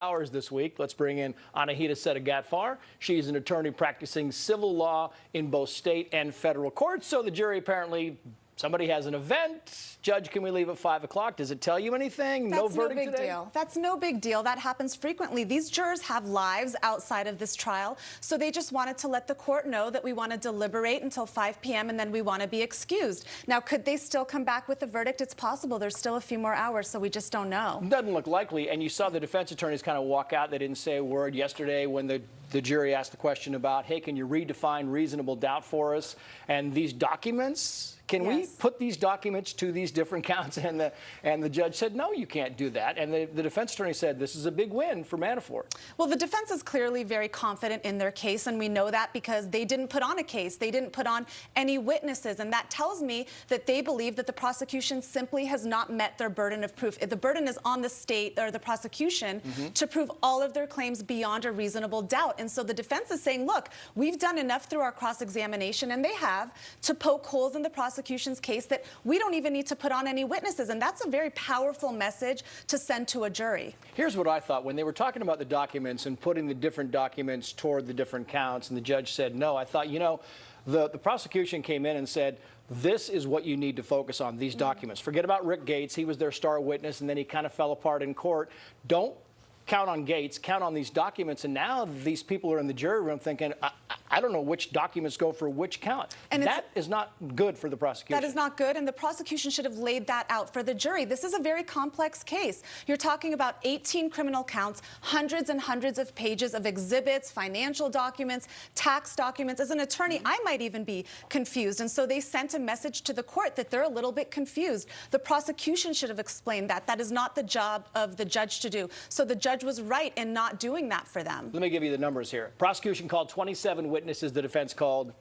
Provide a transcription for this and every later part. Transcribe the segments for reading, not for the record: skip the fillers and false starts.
Hours this week. Let's bring in Anahita Sedaghatfar. She's an attorney practicing civil law in both state and federal courts. So the jury apparently, somebody has an event. Judge, can we leave at 5 o'clock? Does it tell you anything? That's no verdict no big today? deal. That's no big deal. That happens frequently. These jurors have lives outside of this trial, so they just wanted to let the court know that we want to deliberate until 5 p.m. and then we want to be excused. Now, could they still come back with a verdict? It's possible. There's still a few more hours, so we just don't know. Doesn't look likely. And you saw the defense attorneys kind of walk out. They didn't say a word yesterday when the jury asked the question about, hey, can you redefine reasonable doubt for us? And these documents, can we put these documents to these different counts? And the judge said, no, you can't do that. And the defense attorney said, this is a big win for Manafort. Well, the defense is clearly very confident in their case, and we know that because they didn't put on a case. They didn't put on any witnesses, and that tells me that they believe that the prosecution simply has not met their burden of proof. The burden is on the state or the prosecution to prove all of their claims beyond a reasonable doubt. And so the defense is saying, look, we've done enough through our cross-examination, and they have, to poke holes in the prosecution's case that we don't even need to put on any witnesses. And that's a very powerful message to send to a jury. Here's what I thought. When they were talking about the documents and putting the different documents toward the different counts, and the judge said no, I thought, you know, the prosecution came in and said, this is what you need to focus on, these documents. Forget about Rick Gates. He was their star witness, and then he kind of fell apart in court. Don't count on Gates, count on these documents. And now these people are in the jury room thinking, I don't know which documents go for which count. And that is not good for the prosecution. That is not good, and the prosecution should have laid that out for the jury. This is a very complex case. You're talking about 18 criminal counts, hundreds and hundreds of pages of exhibits, financial documents, tax documents. As an attorney, I might even be confused. And so they sent a message to the court that they're a little bit confused. The prosecution should have explained that. That is not the job of the judge to do. So the judge was right in not doing that for them. Let me give you the numbers here. Prosecution called 27 witnesses. The defense called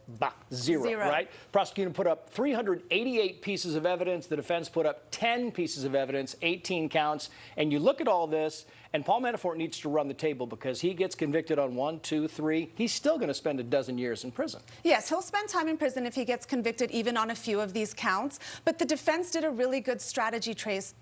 zero, right? Prosecutor put up 388 pieces of evidence. The defense put up 10 pieces of evidence, 18 counts. And you look at all this, and Paul Manafort needs to run the table because he gets convicted on 1, 2, 3. He's still going to spend a dozen years in prison. Yes, he'll spend time in prison if he gets convicted even on a few of these counts. But the defense did a really good strategy, Trace.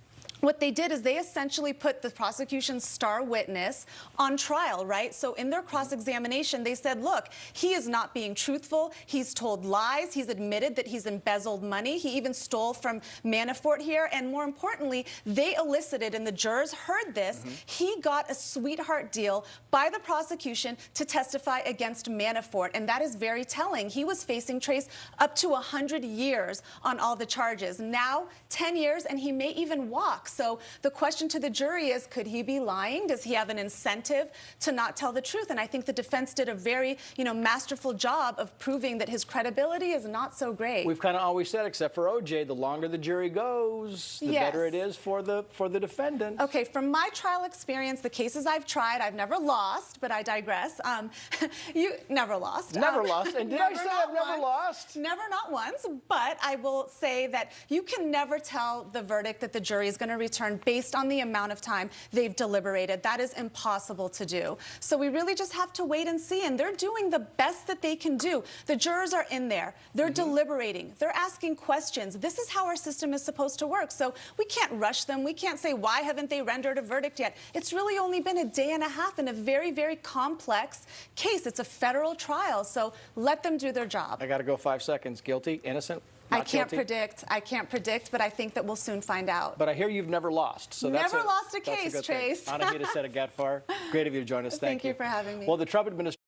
What they did is they essentially put the prosecution's star witness on trial, right? So in their cross-examination, they said, look, he is not being truthful. He's told lies. He's admitted that he's embezzled money. He even stole from Manafort here. And more importantly, they elicited, and the jurors heard this, he got a sweetheart deal by the prosecution to testify against Manafort. And that is very telling. He was facing, Trace, up to 100 years on all the charges. Now, 10 years, and he may even walk. So the question to the jury is, could he be lying? Does he have an incentive to not tell the truth? And I think the defense did a very, masterful job of proving that his credibility is not so great. We've kind of always said, except for OJ, the longer the jury goes, the better it is for the defendant. Okay, from my trial experience, the cases I've tried, I've never lost, but I digress. You never lost. Never lost. And did I say I've never lost? Never, not once. But I will say that you can never tell the verdict that the jury is going to return based on the amount of time they've deliberated. That is impossible to do. So we really just have to wait and see, and they're doing the best that they can do. The jurors are in there. They're deliberating. They're asking questions. This is how our system is supposed to work. So we can't rush them. We can't say, why haven't they rendered a verdict yet? It's really only been a day and a half in a very, very complex case. It's a federal trial, so let them do their job. I got to go 5 seconds. Guilty? Innocent? I can't predict, but I think that we'll soon find out. But I hear you've never lost. So never lost a case, Trace. Anahita Sedaghatfar, great of you to join us. Thank you. Thank you for having me. Well, the Trump administration